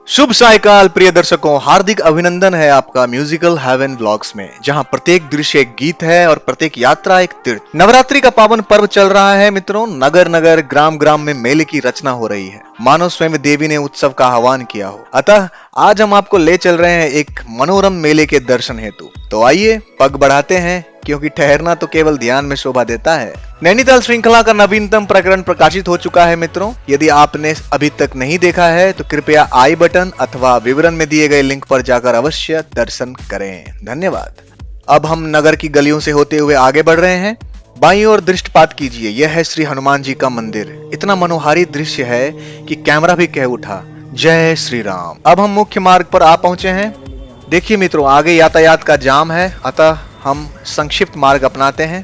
शुभ सायकाल प्रिय दर्शकों, हार्दिक अभिनंदन है आपका म्यूजिकल हेवन व्लॉग्स में, जहां प्रत्येक दृश्य एक गीत है और प्रत्येक यात्रा एक तीर्थ। नवरात्रि का पावन पर्व चल रहा है मित्रों। नगर नगर ग्राम ग्राम में मेले की रचना हो रही है, मानो स्वयं देवी ने उत्सव का आह्वान किया हो। अतः आज हम आपको ले चल रहे हैं एक मनोरम मेले के दर्शन हेतु। तो आइए पग बढ़ाते हैं, क्योंकि ठहरना तो केवल ध्यान में शोभा देता है। नैनीताल श्रृंखला का नवीनतम प्रकरण प्रकाशित हो चुका है मित्रों। यदि आपने अभी तक नहीं देखा है तो कृपया आई बटन अथवा विवरण में दिए गए लिंक पर जाकर अवश्य दर्शन करें। धन्यवाद। अब हम नगर की गलियों से होते हुए आगे बढ़ रहे हैं। बाईं ओर दृष्टिपात कीजिए, यह है श्री हनुमान जी का मंदिर। इतना मनोहारी दृश्य है कि कैमरा भी कह उठा, जय श्री राम। अब हम मुख्य मार्ग पर आ पहुंचे हैं। देखिए मित्रों, आगे यातायात का जाम है, अतः हम संक्षिप्त मार्ग अपनाते हैं।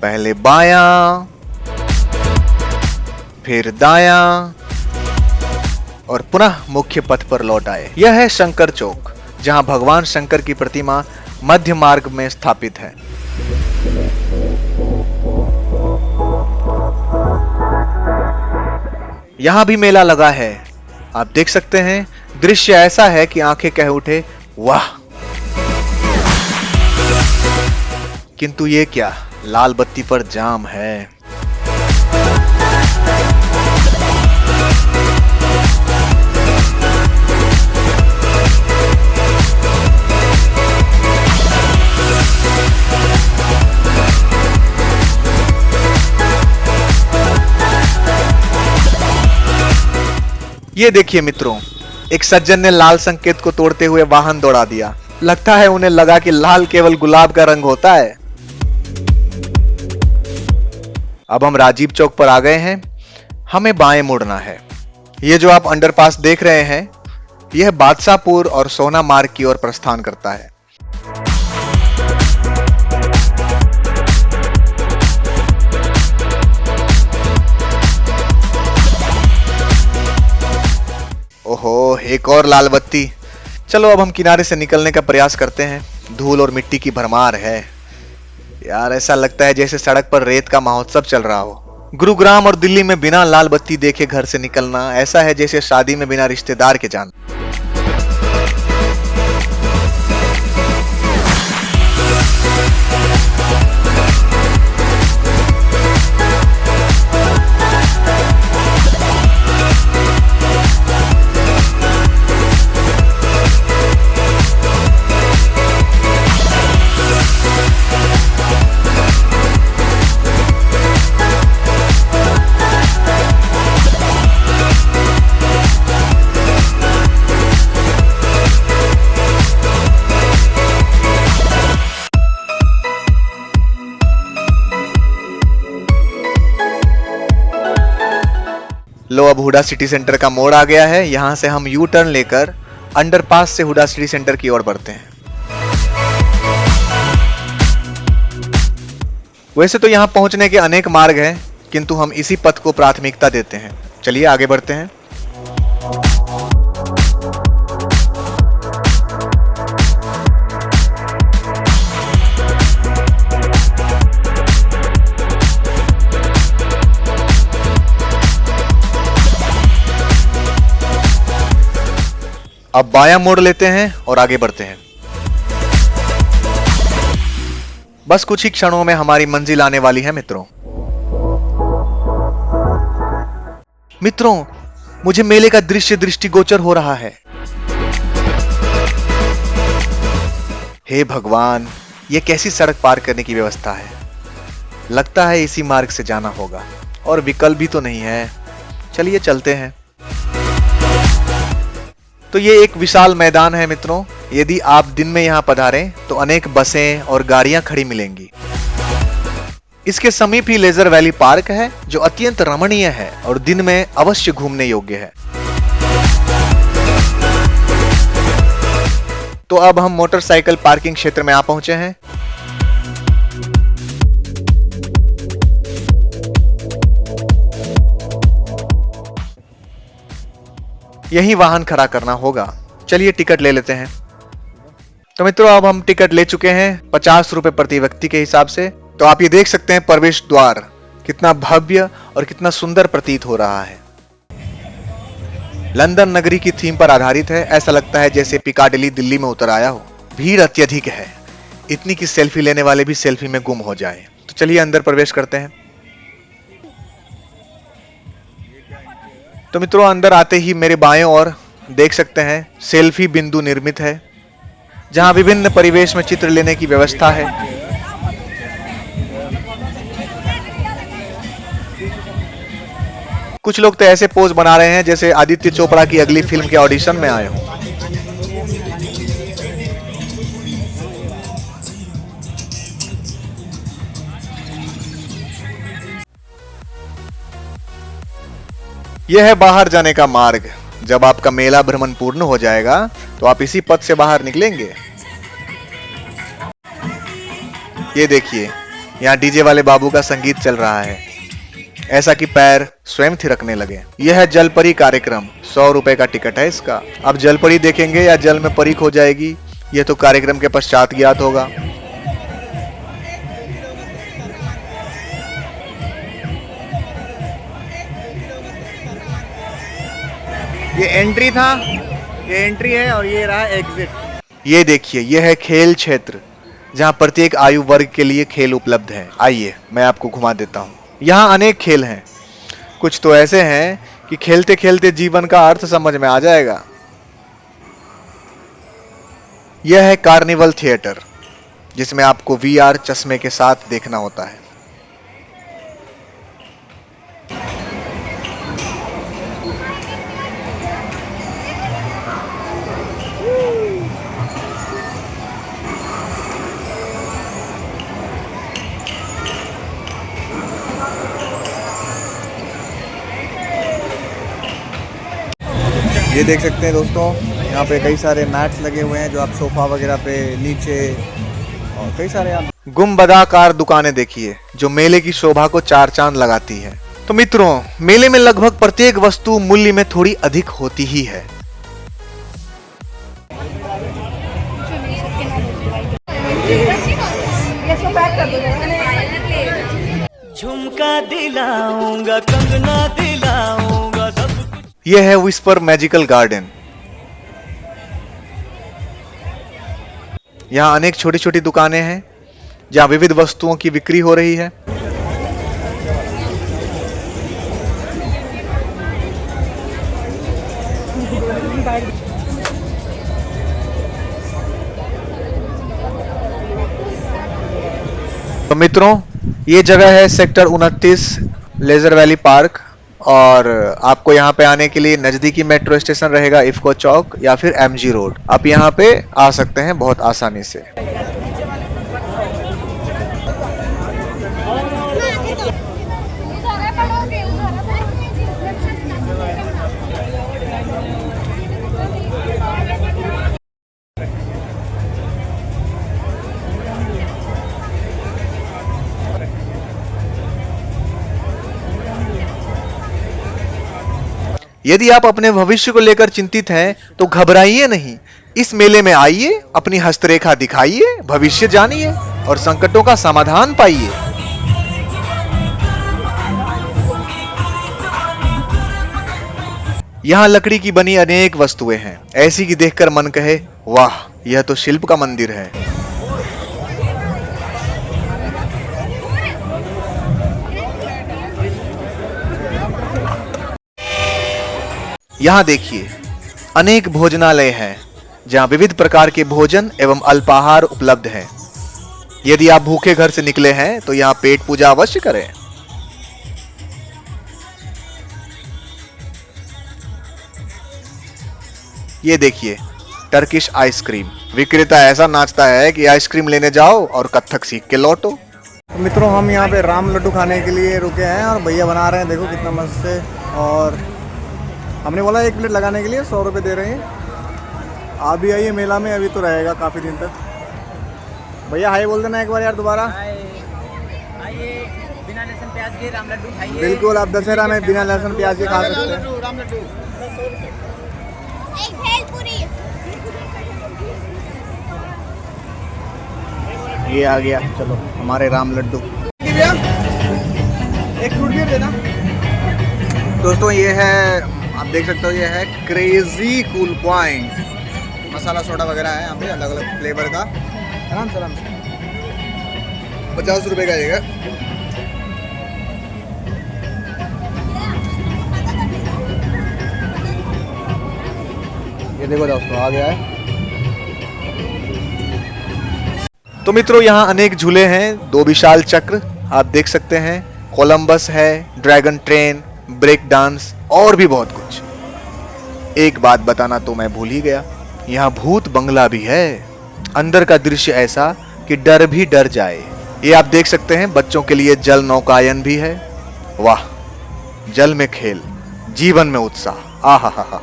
पहले बायां, फिर दायां और पुनः मुख्य पथ पर लौट आए। यह है शंकर चौक, जहां भगवान शंकर की प्रतिमा मध्य मार्ग में स्थापित है। यहां भी मेला लगा है, आप देख सकते हैं। दृश्य ऐसा है कि आंखें कह उठे, वाह। किंतु ये क्या, लाल बत्ती पर जाम है। ये देखिए मित्रों, एक सज्जन ने लाल संकेत को तोड़ते हुए वाहन दौड़ा दिया। लगता है उन्हें लगा कि लाल केवल गुलाब का रंग होता है। अब हम राजीव चौक पर आ गए हैं। हमें बाएं मुड़ना है। ये जो आप अंडरपास देख रहे हैं, यह बादशाहपुर और सोना मार्ग की ओर प्रस्थान करता है। ओहो, एक और लाल बत्ती। चलो अब हम किनारे से निकलने का प्रयास करते हैं। धूल और मिट्टी की भरमार है यार, ऐसा लगता है जैसे सड़क पर रेत का महोत्सव चल रहा हो। गुरुग्राम और दिल्ली में बिना लाल बत्ती देखे घर से निकलना ऐसा है जैसे शादी में बिना रिश्तेदार के जाना। लो, अब हुडा सिटी सेंटर का मोड़ आ गया है। यहां से हम यू टर्न लेकर अंडरपास से हुडा सिटी सेंटर की ओर बढ़ते हैं। वैसे तो यहां पहुंचने के अनेक मार्ग हैं, किंतु हम इसी पथ को प्राथमिकता देते हैं। चलिए आगे बढ़ते हैं। अब बायां मोड़ लेते हैं और आगे बढ़ते हैं। बस कुछ ही क्षणों में हमारी मंजिल आने वाली है मित्रों। मुझे मेले का दृश्य दृष्टिगोचर हो रहा है। हे भगवान, यह कैसी सड़क पार करने की व्यवस्था है। लगता है इसी मार्ग से जाना होगा और विकल्प भी तो नहीं है। चलिए चलते हैं। तो ये एक विशाल मैदान है मित्रों। यदि आप दिन में यहां पधारें तो अनेक बसें और गाड़ियां खड़ी मिलेंगी। इसके समीप ही लेजर वैली पार्क है, जो अत्यंत रमणीय है और दिन में अवश्य घूमने योग्य है। तो अब हम मोटरसाइकिल पार्किंग क्षेत्र में आ पहुंचे हैं। यही वाहन खड़ा करना होगा। चलिए टिकट ले लेते हैं। तो मित्रों, अब हम टिकट ले चुके हैं 50 रुपए प्रति व्यक्ति के हिसाब से। तो आप ये देख सकते हैं प्रवेश द्वार कितना भव्य और कितना सुंदर प्रतीत हो रहा है। लंदन नगरी की थीम पर आधारित है। ऐसा लगता है जैसे पिकाडिली दिल्ली में उतर आया हो। भीड़ अत्यधिक है, इतनी कि सेल्फी लेने वाले भी सेल्फी में गुम हो जाए। तो चलिए अंदर प्रवेश करते हैं। तो मित्रों, अंदर आते ही मेरे बाएं ओर देख सकते हैं सेल्फी बिंदु निर्मित है, जहां विभिन्न परिवेश में चित्र लेने की व्यवस्था है। कुछ लोग तो ऐसे पोज बना रहे हैं जैसे आदित्य चोपड़ा की अगली फिल्म के ऑडिशन में आए हों। यह है बाहर जाने का मार्ग। जब आपका मेला भ्रमण पूर्ण हो जाएगा तो आप इसी पथ से बाहर निकलेंगे। ये देखिए, यहाँ डीजे वाले बाबू का संगीत चल रहा है, ऐसा कि पैर स्वयं थिरकने लगे। यह है जलपरी कार्यक्रम। 100 रुपए का टिकट है इसका। अब जलपरी देखेंगे या जल में परी खो जाएगी, यह तो कार्यक्रम के पश्चात ज्ञात होगा। ये एंट्री था, ये एंट्री है और ये रहा एग्जिट। ये देखिए, यह है खेल क्षेत्र, जहां प्रत्येक आयु वर्ग के लिए खेल उपलब्ध है। आइए मैं आपको घुमा देता हूं। यहाँ अनेक खेल हैं। कुछ तो ऐसे हैं कि खेलते खेलते जीवन का अर्थ समझ में आ जाएगा। यह है कार्निवल थिएटर, जिसमें आपको वीआर चश्मे के साथ देखना होता है। ये देख सकते हैं दोस्तों, यहाँ पे कई सारे मैट्स लगे हुए हैं जो आप सोफा वगैरह पे नीचे, और कई सारे आप गुंबदाकार दुकानें देखिए जो मेले की शोभा को चार चांद लगाती है। तो मित्रों, मेले में लगभग प्रत्येक वस्तु मूल्य में थोड़ी अधिक होती ही है। झुमका दिलाऊंगा, कंगना दिलाऊंगा, सब कुछ। यह है विस्पर मैजिकल गार्डन। यहाँ अनेक छोटी छोटी दुकानें हैं जहाँ विविध वस्तुओं की बिक्री हो रही है। तो मित्रों, ये जगह है सेक्टर 29 लेजर वैली पार्क, और आपको यहाँ पे आने के लिए नजदीकी मेट्रो स्टेशन रहेगा इफ्को चौक या फिर एमजी रोड। आप यहाँ पे आ सकते हैं बहुत आसानी से। यदि आप अपने भविष्य को लेकर चिंतित हैं तो घबराइए नहीं। इस मेले में आइए, अपनी हस्तरेखा दिखाइए, भविष्य जानिए और संकटों का समाधान पाइए। यहाँ लकड़ी की बनी अनेक वस्तुएं हैं, ऐसी कि देखकर मन कहे वाह, यह तो शिल्प का मंदिर है। यहाँ देखिए, अनेक भोजनालय हैं जहाँ विविध प्रकार के भोजन एवं अल्पाहार उपलब्ध है। यदि आप भूखे घर से निकले हैं तो यहाँ पेट पूजा अवश्य करें। ये देखिए, टर्किश आइसक्रीम। विक्रेता ऐसा नाचता है कि आइसक्रीम लेने जाओ और कथक सीख के लौटो। तो मित्रों, हम यहाँ पे राम लड्डू खाने के लिए रुके हैं और भैया बना रहे हैं, देखो कितना मस्त से। और हमने बोला 1 प्लेट लगाने के लिए 100 रुपये दे रहे हैं। आप भी आइए मेला में, अभी तो रहेगा काफ़ी दिन तक। भैया हाय बोल देना एक बार यार दोबारा। आइए, बिना लहसुन प्याज के राम लड्डू खाइए। बिल्कुल, आप दशहरा में बिना लहसुन प्याज के खा सकते हैं। राम लड्डू ये आ गया, चलो हमारे राम लड्डू। एक फ्रूट बियर देना। दोस्तों, ये है आप देख सकते हो ये है क्रेजी कूल पॉइंट। मसाला सोडा वगैरह है यहाँ पे अलग अलग फ्लेवर का। आराम से 50 रुपये का आएगा। ये देखो दोस्तों आ गया है। तो मित्रों यहाँ अनेक झूले हैं, 2 विशाल चक्र आप देख सकते हैं, कोलंबस है, ड्रैगन ट्रेन, ब्रेक डांस और भी बहुत कुछ। एक बात बताना तो मैं भूल ही गया, यहाँ भूत बंगला भी है। अंदर का दृश्य ऐसा कि डर भी डर जाए। ये आप देख सकते हैं, बच्चों के लिए जल नौकायन भी है। वाह, जल में खेल, जीवन में उत्साह, आहा हा हा।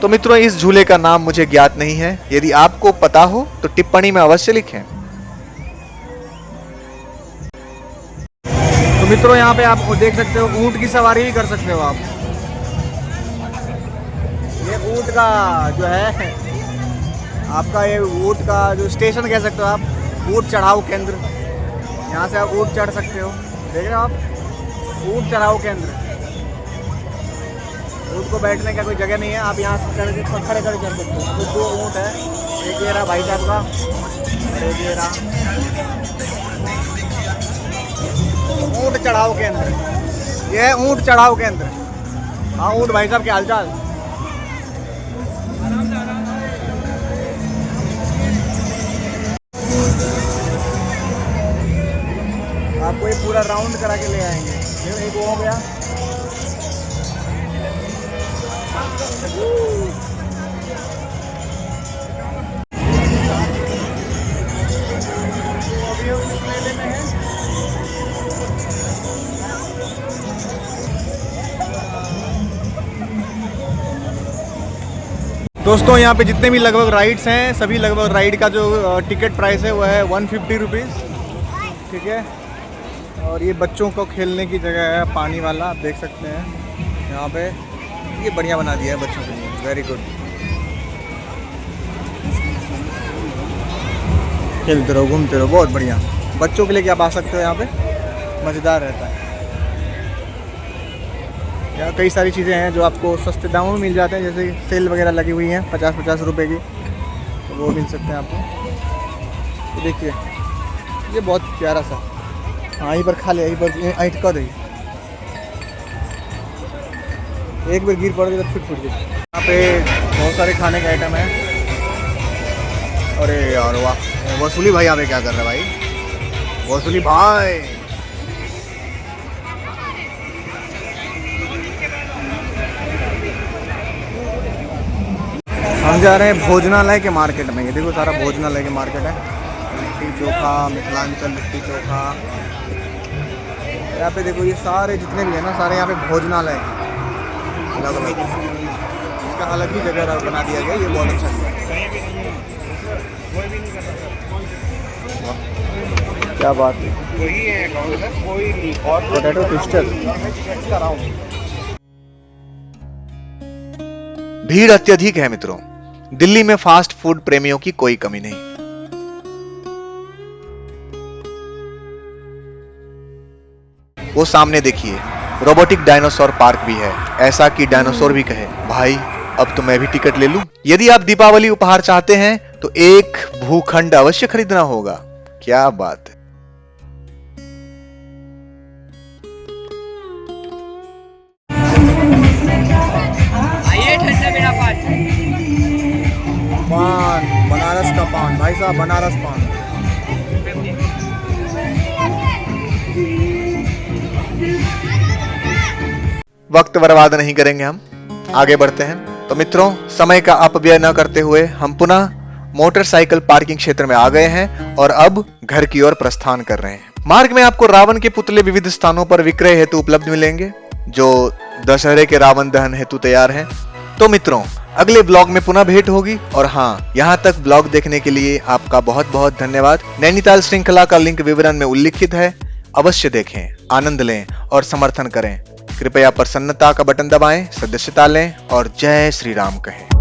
तो मित्रों इस झूले का नाम मुझे ज्ञात नहीं है, यदि आपको पता हो तो टिप्पणी में अवश्य लिखें। तो मित्रों यहाँ पे आप देख सकते हो ऊंट की सवारी भी कर सकते हो आप। ये ऊंट का जो है आपका, ये ऊंट का जो स्टेशन कह सकते हो आप, ऊंट चढ़ाओ केंद्र। यहाँ से आप ऊंट चढ़ सकते हो। देख रहे हो आप, ऊंट चढ़ाओ केंद्र। ऊंट को बैठने का कोई जगह नहीं है, आप यहाँ से खड़े खड़े चढ़ सकते हो। तो 2 ऊंट है, एक ये रहा भाई साहब का और एक ये रहा। ऊंट चढ़ाओ केंद्र, ये है ऊंट चढ़ाओ केंद्र। हाँ ऊंट भाई साहब के हालचाल। आपको ये पूरा राउंड करा के ले आएंगे। एक वो हो गया। दोस्तों यहाँ पे जितने भी लगभग राइड्स हैं, सभी लगभग राइड का जो टिकट प्राइस है वो है 150 रुपीज़। ठीक है, और ये बच्चों को खेलने की जगह है, पानी वाला आप देख सकते हैं यहाँ पे। ये बढ़िया बना दिया है बच्चों के लिए, वेरी गुड। खेलते रहो, घूमते रहो, बहुत बढ़िया। बच्चों के लिए आप आ सकते हो यहाँ पे, मज़ेदार रहता है। यहाँ कई सारी चीज़ें हैं जो आपको सस्ते दामों में मिल जाते हैं, जैसे सेल वगैरह लगी हुई हैं 50-50 रुपए की, तो वो मिल सकते हैं आपको। तो देखिए ये बहुत प्यारा सा, हाँ यहीं पर खा ले, यहीं पर ऐठ कर दे, एक बार गिर पड़ गई तो फुट गई। यहाँ पे बहुत सारे खाने के आइटम हैं। अरे यार वाह, वसूली भाई यहाँ पे क्या कर रहा है भाई, वसूली भाई। हम जा रहे हैं भोजनालय के मार्केट में। ये देखो सारा भोजनालय के मार्केट है। लिट्टी चोखा, मिथिलांचल लिट्टी चोखा, यहाँ पे देखो ये सारे जितने भी है ना, सारे यहाँ पे भोजनालय अलग अलग। इसका अलग ही जगह बना दिया गया, ये बहुत अच्छा है। क्या बात है, पोटैटो ट्विस्टर। भीड़ अत्यधिक है मित्रों, दिल्ली में फास्ट फूड प्रेमियों की कोई कमी नहीं। वो सामने देखिए, रोबोटिक डायनासोर पार्क भी है, ऐसा कि डायनासोर भी कहे भाई अब तो मैं भी टिकट ले लूं। यदि आप दीपावली उपहार चाहते हैं तो एक भूखंड अवश्य खरीदना होगा। क्या बात है। आइए ठंडा मेरा पान, बनारस का पान भाई साहब, बनारस पान। वक्त बर्बाद नहीं करेंगे, हम आगे बढ़ते हैं। तो मित्रों समय का अपव्यय न करते हुए हम पुनः मोटरसाइकिल पार्किंग क्षेत्र में आ गए हैं और अब घर की ओर प्रस्थान कर रहे हैं। मार्ग में आपको रावण के पुतले विविध स्थानों पर विक्रय हेतु उपलब्ध मिलेंगे, जो दशहरे के रावण दहन हेतु तैयार हैं। तो मित्रों अगले ब्लॉग में पुनः भेंट होगी। और हाँ, यहाँ तक ब्लॉग देखने के लिए आपका बहुत बहुत धन्यवाद। नैनीताल श्रृंखला का लिंक विवरण में उल्लिखित है, अवश्य देखें, आनंद लें और समर्थन करें। कृपया प्रसन्नता का बटन दबाएं, सदस्यता लें और जय श्री राम कहें।